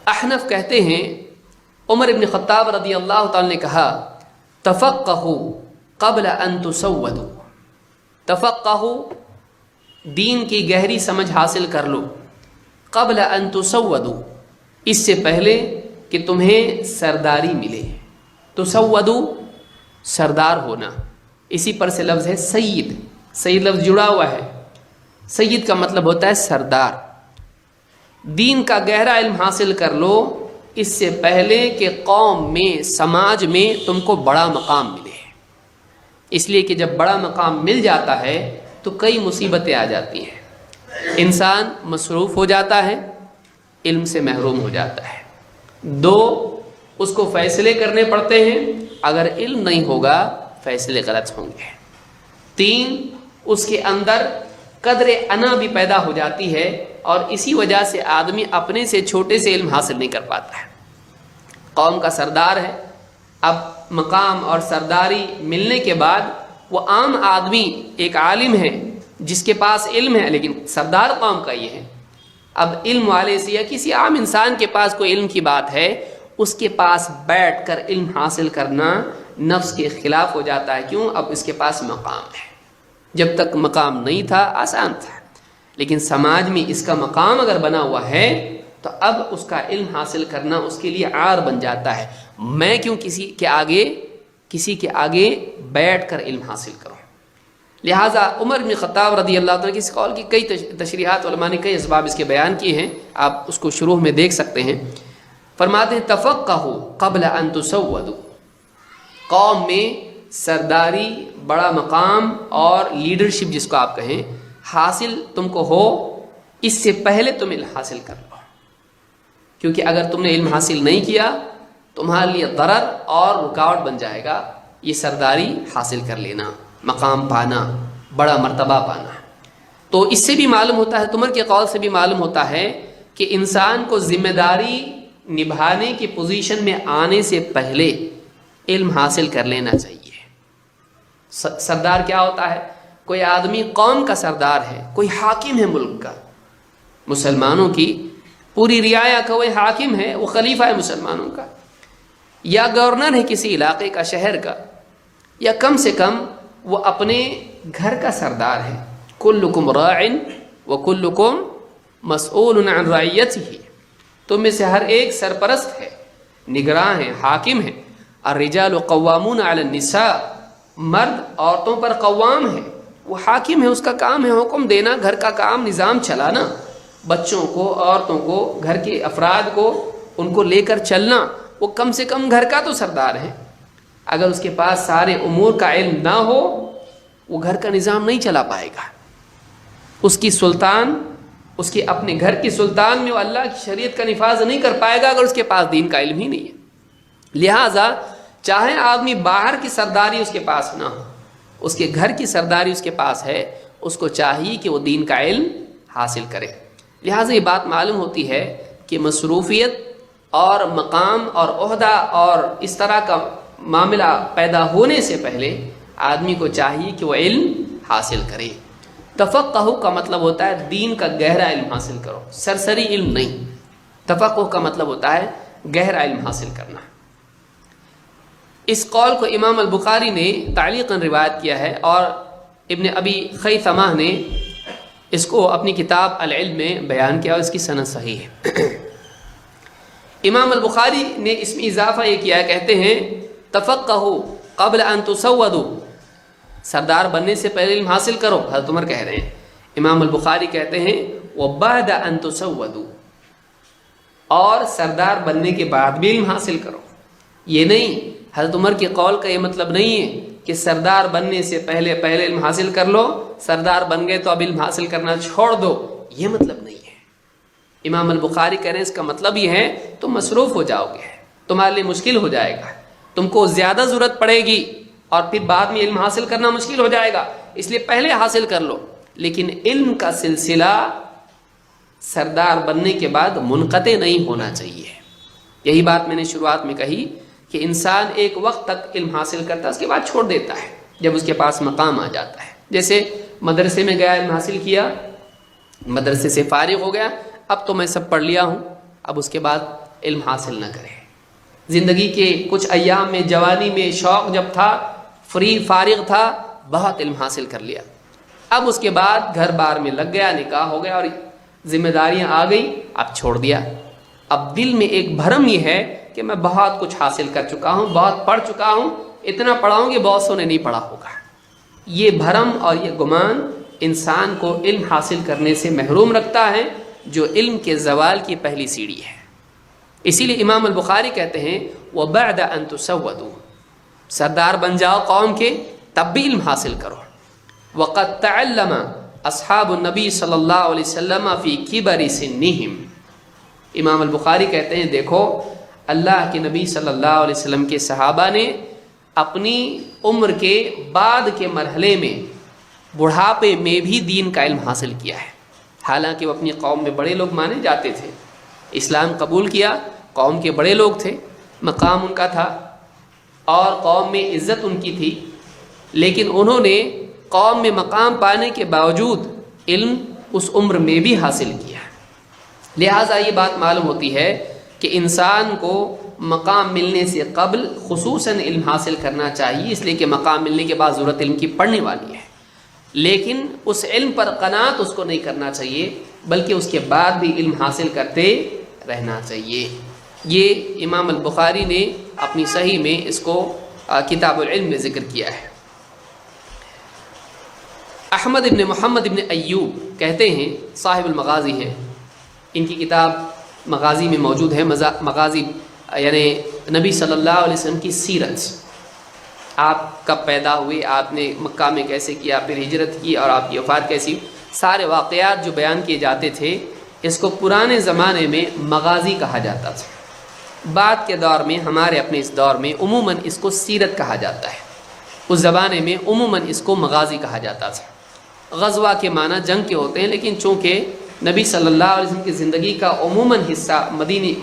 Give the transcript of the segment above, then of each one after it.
احنف کہتے ہیں عمر ابن خطاب رضی اللہ تعالی نے کہا تفقہوا قبل ان تسودوا، تفقہوا دین کی گہری سمجھ حاصل کر لو، قبل ان تسودوا اس سے پہلے کہ تمہیں سرداری ملے۔ تسودوا سردار ہونا، اسی پر سے لفظ ہے سید، سید لفظ جڑا ہوا ہے، سید کا مطلب ہوتا ہے سردار۔ دین کا گہرا علم حاصل کر لو اس سے پہلے کہ قوم میں سماج میں تم کو بڑا مقام ملے، اس لیے کہ جب بڑا مقام مل جاتا ہے تو کئی مصیبتیں آ جاتی ہیں، انسان مصروف ہو جاتا ہے، علم سے محروم ہو جاتا ہے، دو اس کو فیصلے کرنے پڑتے ہیں، اگر علم نہیں ہوگا فیصلے غلط ہوں گے، تین اس کے اندر قدر انا بھی پیدا ہو جاتی ہے اور اسی وجہ سے آدمی اپنے سے چھوٹے سے علم حاصل نہیں کر پاتا ہے۔ قوم کا سردار ہے، اب مقام اور سرداری ملنے کے بعد وہ عام آدمی ایک عالم ہے جس کے پاس علم ہے لیکن سردار قوم کا یہ ہے، اب علم والے سے یا کسی عام انسان کے پاس کوئی علم کی بات ہے، اس کے پاس بیٹھ کر علم حاصل کرنا نفس کے خلاف ہو جاتا ہے، کیوں؟ اب اس کے پاس مقام ہے، جب تک مقام نہیں تھا آسان تھا، لیکن سماج میں اس کا مقام اگر بنا ہوا ہے تو اب اس کا علم حاصل کرنا اس کے لیے عار بن جاتا ہے، میں کیوں کسی کے آگے بیٹھ کر علم حاصل کروں۔ لہٰذا عمر بن خطاب رضی اللہ عنہ کی اس قول کی کئی تشریحات علماء نے کئی اسباب اس کے بیان کیے ہیں، آپ اس کو شروع میں دیکھ سکتے ہیں۔ فرماتے ہیں تفقہوا قبل ان تسودوا، قوم میں سرداری، بڑا مقام اور لیڈرشپ جس کو آپ کہیں حاصل تم کو ہو اس سے پہلے تم علم حاصل کر لو، کیونکہ اگر تم نے علم حاصل نہیں کیا تمہارے لیے ضرر اور رکاوٹ بن جائے گا یہ سرداری حاصل کر لینا، مقام پانا، بڑا مرتبہ پانا۔ تو اس سے بھی معلوم ہوتا ہے، عمر کے قول سے بھی معلوم ہوتا ہے کہ انسان کو ذمہ داری نبھانے کی پوزیشن میں آنے سے پہلے علم حاصل کر لینا چاہیے۔ سردار کیا ہوتا ہے؟ کوئی آدمی قوم کا سردار ہے، کوئی حاکم ہے ملک کا، مسلمانوں کی پوری رعایا کا وہ حاکم ہے، وہ خلیفہ ہے مسلمانوں کا، یا گورنر ہے کسی علاقے کا، شہر کا، یا کم سے کم وہ اپنے گھر کا سردار ہے۔ کلکم راع وکلکم مسئول عن رعیتہ، تم میں سے ہر ایک سرپرست ہے، نگراں ہے، حاکم ہے۔ الرجال قوامون علی النساء، مرد عورتوں پر قوام ہے، وہ حاکم ہے، اس کا کام ہے حکم دینا، گھر کا کام نظام چلانا، بچوں کو، عورتوں کو، گھر کے افراد کو ان کو لے کر چلنا، وہ کم سے کم گھر کا تو سردار ہے۔ اگر اس کے پاس سارے امور کا علم نہ ہو وہ گھر کا نظام نہیں چلا پائے گا، اس کی سلطان، اس کے اپنے گھر کی سلطان میں وہ اللہ کی شریعت کا نفاذ نہیں کر پائے گا اگر اس کے پاس دین کا علم ہی نہیں ہے۔ لہٰذا چاہے آدمی باہر کی سرداری اس کے پاس نہ ہو، اس کے گھر کی سرداری اس کے پاس ہے، اس کو چاہیے کہ وہ دین کا علم حاصل کرے۔ لہٰذا یہ بات معلوم ہوتی ہے کہ مصروفیت اور مقام اور عہدہ اور اس طرح کا معاملہ پیدا ہونے سے پہلے آدمی کو چاہیے کہ وہ علم حاصل کرے۔ تفقہ کا مطلب ہوتا ہے دین کا گہرا علم حاصل کرو، سرسری علم نہیں۔ تفقہ کا مطلب ہوتا ہے گہرا علم حاصل کرنا۔ اس قول کو امام البخاری نے تعلیقاً روایت کیا ہے اور ابن ابی خیثمہ نے اس کو اپنی کتاب العلم میں بیان کیا اور اس کی سند صحیح ہے۔ امام البخاری نے اس میں اضافہ یہ کیا ہے، کہتے ہیں تفقہوا قبل ان تسودوا، سردار بننے سے پہلے علم حاصل کرو، حضرت عمر کہہ رہے ہیں۔ امام البخاری کہتے ہیں وبعد ان تسودوا، اور سردار بننے کے بعد بھی علم حاصل کرو۔ یہ نہیں، حضرت عمر کے قول کا یہ مطلب نہیں ہے کہ سردار بننے سے پہلے علم حاصل کر لو، سردار بن گئے تو اب علم حاصل کرنا چھوڑ دو، یہ مطلب نہیں ہے۔ امام البخاری کہہ رہے ہیں اس کا مطلب یہ ہے تم مصروف ہو جاؤ گے، تمہارے لیے مشکل ہو جائے گا، تم کو زیادہ ضرورت پڑے گی اور پھر بعد میں علم حاصل کرنا مشکل ہو جائے گا، اس لیے پہلے حاصل کر لو۔ لیکن علم کا سلسلہ سردار بننے کے بعد منقطع نہیں ہونا چاہیے۔ یہی بات میں نے شروعات میں کہی کہ انسان ایک وقت تک علم حاصل کرتا ہے، اس کے بعد چھوڑ دیتا ہے جب اس کے پاس مقام آ جاتا ہے۔ جیسے مدرسے میں گیا، علم حاصل کیا، مدرسے سے فارغ ہو گیا، اب تو میں سب پڑھ لیا ہوں، اب اس کے بعد علم حاصل نہ کرے. زندگی کے کچھ ایام میں، جوانی میں شوق جب تھا، فری فارغ تھا، بہت علم حاصل کر لیا. اب اس کے بعد گھر بار میں لگ گیا، نکاح ہو گیا اور ذمہ داریاں آ گئی، اب چھوڑ دیا. اب دل میں ایک بھرم یہ ہے کہ میں بہت کچھ حاصل کر چکا ہوں، بہت پڑھ چکا ہوں، اتنا پڑھا ہوں کہ بہت نے نہیں پڑھا ہوگا. یہ بھرم اور یہ گمان انسان کو علم حاصل کرنے سے محروم رکھتا ہے، جو علم کے زوال کی پہلی سیڑھی ہے. اسی لیے امام البخاری کہتے ہیں وَبَعْدَ أَن تُسَوَّدُوا، سردار بن جاؤ قوم کے تب بھی علم حاصل کرو. وَقَدْ تَعَلَّمَ أَصْحَابُ النَّبِي صلی اللہ علیہ وسلم فِي كِبَرِ سِنِّهِمْ. امام البخاری کہتے ہیں دیکھو، اللہ کے نبی صلی اللہ علیہ وسلم کے صحابہ نے اپنی عمر کے بعد کے مرحلے میں، بڑھاپے میں بھی دین کا علم حاصل کیا ہے. حالانکہ وہ اپنی قوم میں بڑے لوگ مانے جاتے تھے، اسلام قبول کیا، قوم کے بڑے لوگ تھے، مقام ان کا تھا اور قوم میں عزت ان کی تھی، لیکن انہوں نے قوم میں مقام پانے کے باوجود علم اس عمر میں بھی حاصل کیا. لہٰذا یہ بات معلوم ہوتی ہے کہ انسان کو مقام ملنے سے قبل خصوصاً علم حاصل کرنا چاہیے، اس لیے کہ مقام ملنے کے بعد ضرورت علم کی پڑنے والی ہے. لیکن اس علم پر قناعت اس کو نہیں کرنا چاہیے، بلکہ اس کے بعد بھی علم حاصل کرتے رہنا چاہیے. یہ امام البخاری نے اپنی صحیح میں اس کو کتاب العلم میں ذکر کیا ہے. احمد ابن محمد ابن ایوب کہتے ہیں، صاحب المغازی ہیں، ان کی کتاب مغازی میں موجود ہے. مغازی یعنی نبی صلی اللہ علیہ وسلم کی سیرت، آپ کب پیدا ہوئے، آپ نے مکہ میں کیسے کیا، پھر ہجرت کی اور آپ کی وفات کیسی، سارے واقعات جو بیان کیے جاتے تھے. اس کو پرانے زمانے میں مغازی کہا جاتا تھا. بعد کے دور میں، ہمارے اپنے اس دور میں عموماً اس کو سیرت کہا جاتا ہے. اس زمانے میں عموماً اس کو مغازی کہا جاتا تھا. غزوہ کے معنی جنگ کے ہوتے ہیں، لیکن چونکہ نبی صلی اللہ علیہ وسلم کی زندگی کا عموماً حصہ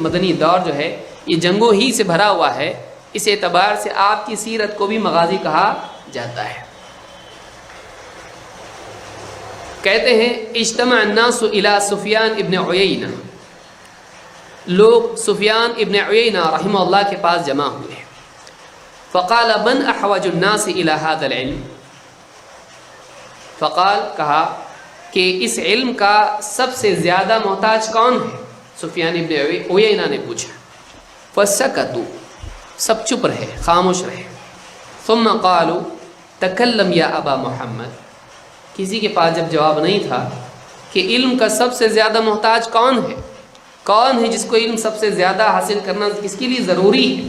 مدنی دور جو ہے یہ جنگوں ہی سے بھرا ہوا ہے، اس اعتبار سے آپ کی سیرت کو بھی مغازی کہا جاتا ہے. کہتے ہیں اجتمع الناس الى سفیان ابن عیینہ، لوگ سفیان ابن عیینہ رحمہ اللہ کے پاس جمع ہوئے. فقال من احوج الناس الى هذا العلم، فقال کہا کہ اس علم کا سب سے زیادہ محتاج کون ہے؟ سفیان ابن عیینہ نے پوچھا. فسکتوا، سب چپ رہے، خاموش رہے. ثم قالوا تکلم یا ابا محمد، کسی کے پاس جب جواب نہیں تھا کہ علم کا سب سے زیادہ محتاج کون ہے، کون ہے جس کو علم سب سے زیادہ حاصل کرنا کس کے لیے ضروری ہے،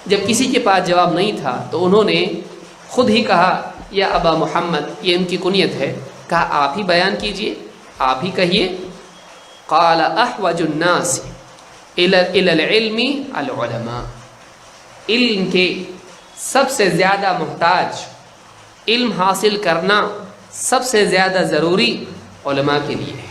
جب کسی کے پاس جواب نہیں تھا تو انہوں نے خود ہی کہا یا ابا محمد، یہ ان کی کنیت ہے، کہا آپ ہی بیان کیجئے، آپ ہی کہیے. قال احوج الناس الى العلم العلماء، علم کے سب سے زیادہ محتاج، علم حاصل کرنا سب سے زیادہ ضروری علماء کے لیے ہے.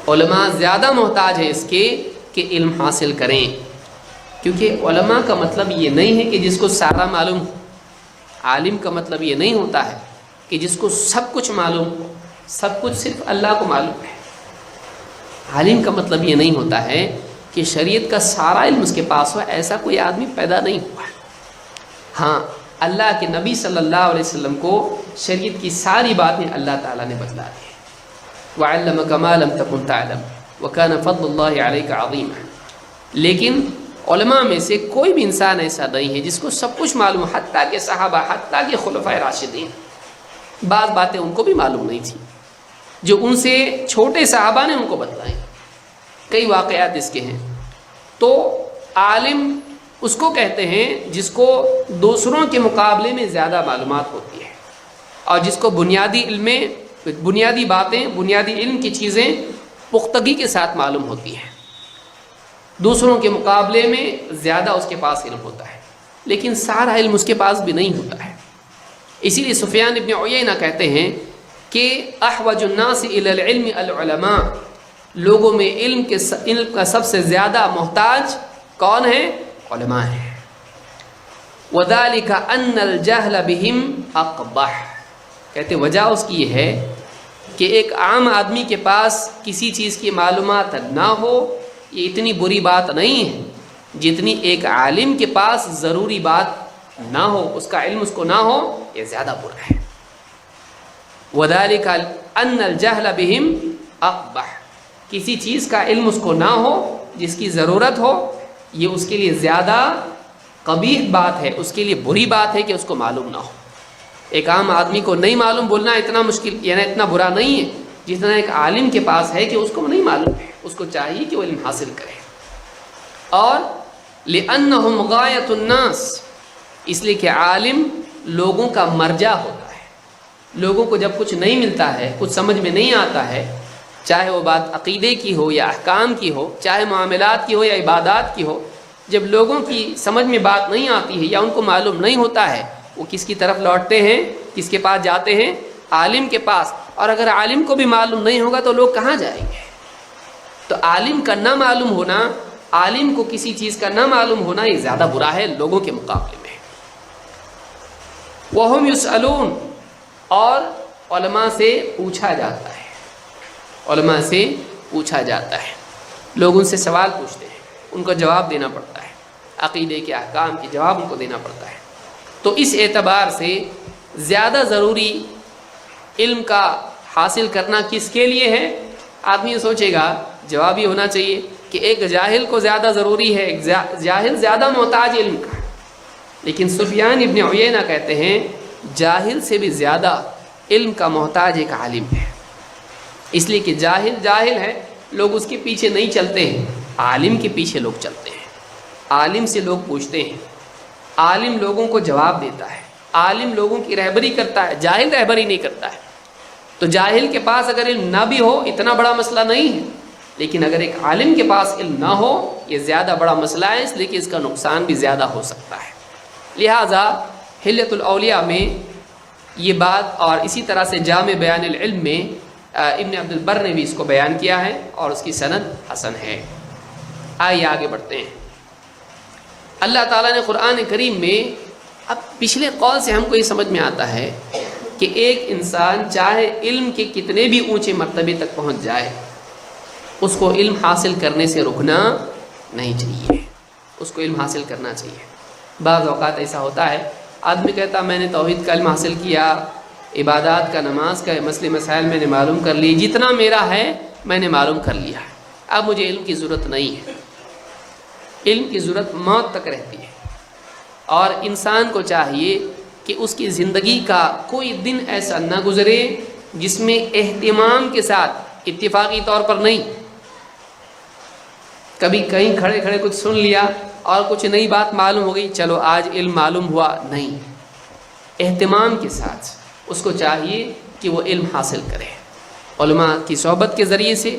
علماء زیادہ محتاج ہے اس کے کہ علم حاصل کریں، کیونکہ علماء کا مطلب یہ نہیں ہے کہ جس کو سارا معلوم ہو. عالم کا مطلب یہ نہیں ہوتا ہے کہ جس کو سب کچھ معلوم ہو، سب کچھ صرف اللہ کو معلوم ہے. عالم کا مطلب یہ نہیں ہوتا ہے کہ شریعت کا سارا علم اس کے پاس ہو، ایسا کوئی آدمی پیدا نہیں ہوا. ہاں، اللہ کے نبی صلی اللہ علیہ وسلم کو شریعت کی ساری باتیں اللہ تعالیٰ نے بتلا دی. وَعَلَّمَكَ مَا لَمْ تَكُنْ تَعْلَمْ وَكَانَ فَضْلُ اللَّهِ عَلَيْكَ عَظِيمًا. لیکن علماء میں سے کوئی بھی انسان ایسا نہیں ہے جس کو سب کچھ معلوم، حتیٰ کہ صحابہ، حتیٰ کہ خلفائے راشدین. بعض باتیں ان کو بھی معلوم نہیں تھیں جو ان سے چھوٹے صحابہ نے ان کو بتلائیں. کئی واقعات اس کے ہیں. تو عالم اس کو کہتے ہیں جس کو دوسروں کے مقابلے میں زیادہ معلومات ہوتی ہے، اور جس کو بنیادی علم میں بنیادی باتیں، بنیادی علم کی چیزیں پختگی کے ساتھ معلوم ہوتی ہیں. دوسروں کے مقابلے میں زیادہ اس کے پاس علم ہوتا ہے، لیکن سارا علم اس کے پاس بھی نہیں ہوتا ہے. اسی لیے سفیان ابن عیینہ کہتے ہیں کہ احوج الناس الی العلم العلماء، لوگوں میں علم کا سب سے زیادہ محتاج کون ہے؟ علماء ہیں. وَذَلِكَ أَنَّ الْجَهْلَ بِهِمْ أَقْبَحُ، کہتے وجہ اس کی یہ ہے کہ ایک عام آدمی کے پاس کسی چیز کی معلومات نہ ہو یہ اتنی بری بات نہیں ہے جتنی ایک عالم کے پاس ضروری بات نہ ہو، اس کا علم اس کو نہ ہو، یہ زیادہ برا ہے۔ وَذَلِكَ أَنَّ الْجَهْلَ بِهِمْ أَقْبَحُ، کسی چیز کا علم اس کو نہ ہو جس کی ضرورت ہو، یہ اس کے لیے زیادہ قبیح بات ہے، اس کے لیے بری بات ہے کہ اس کو معلوم نہ ہو۔ ایک عام آدمی کو نہیں معلوم بولنا اتنا مشکل، یعنی اتنا برا نہیں ہے جتنا ایک عالم کے پاس ہے کہ اس کو نہیں معلوم ہے، اس کو چاہیے کہ وہ علم حاصل کرے۔ اور لِأَنَّهُمْ غَایَةُ النَّاسِ، اس لیے کہ عالم لوگوں کا مرجع ہوتا ہے۔ لوگوں کو جب کچھ نہیں ملتا ہے، کچھ سمجھ میں نہیں آتا ہے، چاہے وہ بات عقیدے کی ہو یا احکام کی ہو، چاہے معاملات کی ہو یا عبادات کی ہو، جب لوگوں کی سمجھ میں بات نہیں آتی ہے یا ان کو معلوم نہیں ہوتا ہے، وہ کس کی طرف لوٹتے ہیں؟ کس کے پاس جاتے ہیں؟ عالم کے پاس۔ اور اگر عالم کو بھی معلوم نہیں ہوگا تو لوگ کہاں جائیں گے؟ تو عالم کا نہ معلوم ہونا، عالم کو کسی چیز کا نہ معلوم ہونا، یہ زیادہ برا ہے لوگوں کے مقابلے میں۔ وَهُمْ يُسْأَلُونَ، اور علماء سے پوچھا جاتا ہے، علماء سے پوچھا جاتا ہے، لوگ ان سے سوال پوچھتے ہیں، ان کو جواب دینا پڑتا ہے، عقیدے کے احکام کے جواب ان کو دینا پڑتا ہے۔ تو اس اعتبار سے زیادہ ضروری علم کا حاصل کرنا کس کے لیے ہے؟ آدمی سوچے گا جواب یہ ہونا چاہیے کہ ایک جاہل کو زیادہ ضروری ہے، ایک جاہل زیادہ محتاج علم کا، لیکن سفیان ابن عیینہ کہتے ہیں جاہل سے بھی زیادہ علم کا محتاج ایک عالم ہے، اس لیے کہ جاہل جاہل ہے، لوگ اس کے پیچھے نہیں چلتے ہیں، عالم کے پیچھے لوگ چلتے ہیں، عالم سے لوگ پوچھتے ہیں، عالم لوگوں کو جواب دیتا ہے، عالم لوگوں کی رہبری کرتا ہے، جاہل رہبری نہیں کرتا ہے۔ تو جاہل کے پاس اگر علم نہ بھی ہو اتنا بڑا مسئلہ نہیں ہے، لیکن اگر ایک عالم کے پاس علم نہ ہو یہ زیادہ بڑا مسئلہ ہے، اس لیے کہ اس کا نقصان بھی زیادہ ہو سکتا ہے۔ لہٰذا حلیۃ الاولیاء میں یہ بات، اور اسی طرح سے جامع بیان العلم میں ابن عبد البر نے بھی اس کو بیان کیا ہے اور اس کی سند حسن ہے۔ آئیے آگے بڑھتے ہیں۔ اللہ تعالیٰ نے قرآن کریم میں، اب پچھلے قول سے ہم کو یہ سمجھ میں آتا ہے کہ ایک انسان چاہے علم کے کتنے بھی اونچے مرتبے تک پہنچ جائے، اس کو علم حاصل کرنے سے رکنا نہیں چاہیے، اس کو علم حاصل کرنا چاہیے۔ بعض اوقات ایسا ہوتا ہے آدمی کہتا میں نے توحید کا علم حاصل کیا، عبادات کا، نماز کا مسئلے مسائل میں نے معلوم کر لی، جتنا میرا ہے میں نے معلوم کر لیا ہے، اب مجھے علم کی ضرورت نہیں ہے۔ علم کی ضرورت موت تک رہتی ہے، اور انسان کو چاہیے کہ اس کی زندگی کا کوئی دن ایسا نہ گزرے جس میں اہتمام کے ساتھ، اتفاقی طور پر نہیں، کبھی کہیں کھڑے کھڑے کچھ سن لیا اور کچھ نئی بات معلوم ہو گئی، چلو آج علم معلوم ہوا، نہیں، اہتمام کے ساتھ اس کو چاہیے کہ وہ علم حاصل کرے، علماء کی صحبت کے ذریعے سے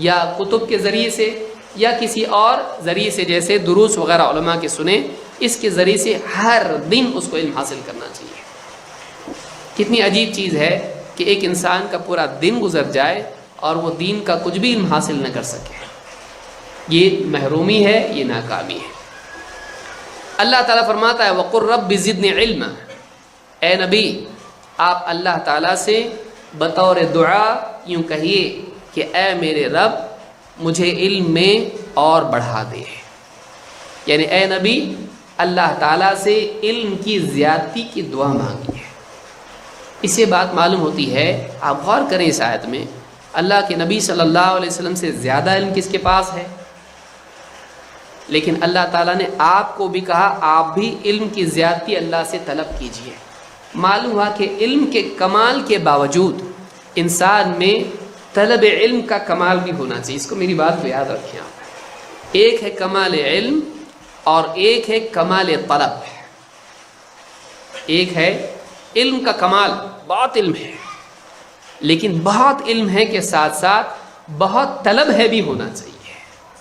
یا کتب کے ذریعے سے یا کسی اور ذریعے سے، جیسے دروس وغیرہ علماء کے سنیں، اس کے ذریعے سے ہر دن اس کو علم حاصل کرنا چاہیے۔ کتنی عجیب چیز ہے کہ ایک انسان کا پورا دن گزر جائے اور وہ دین کا کچھ بھی علم حاصل نہ کر سکے، یہ محرومی ہے، یہ ناکامی ہے۔ اللہ تعالیٰ فرماتا ہے وَقُلْ رَبِّ زِدْنِي عِلْمًا، اے نبی آپ اللہ تعالیٰ سے بطور دعا یوں کہیے کہ اے میرے رب مجھے علم میں اور بڑھا دے، یعنی اے نبی اللہ تعالیٰ سے علم کی زیادتی کی دعا مانگی ہے۔ اس سے بات معلوم ہوتی ہے، آپ غور کریں اس آیت میں، اللہ کے نبی صلی اللہ علیہ وسلم سے زیادہ علم کس کے پاس ہے؟ لیکن اللہ تعالیٰ نے آپ کو بھی کہا آپ بھی علم کی زیادتی اللہ سے طلب کیجیے۔ معلوم ہوا کہ علم کے کمال کے باوجود انسان میں طلب علم کا کمال بھی ہونا چاہیے، اس کو میری بات کو یاد رکھیں آپ، ایک ہے کمال علم اور ایک ہے کمال طلب۔ ایک ہے علم کا کمال، بہت علم ہے، لیکن بہت علم ہے کے ساتھ ساتھ بہت طلب ہے بھی ہونا چاہیے،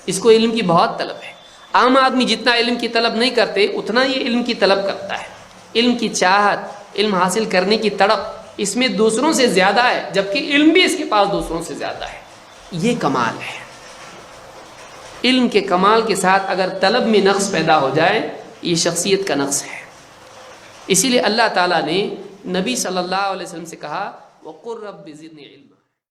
اس کو علم کی بہت طلب ہے۔ عام آدمی جتنا علم کی طلب نہیں کرتے اتنا یہ علم کی طلب کرتا ہے، علم کی چاہت، علم حاصل کرنے کی تڑپ اس میں دوسروں سے زیادہ ہے، جبکہ علم بھی اس کے پاس دوسروں سے زیادہ ہے، یہ کمال ہے۔ علم کے کمال کے ساتھ اگر طلب میں نقص پیدا ہو جائے یہ شخصیت کا نقص ہے۔ اسی لیے اللہ تعالیٰ نے نبی صلی اللہ علیہ وسلم سے کہا وَقُلْ رَبِّ زِدْنِي عِلْمًا۔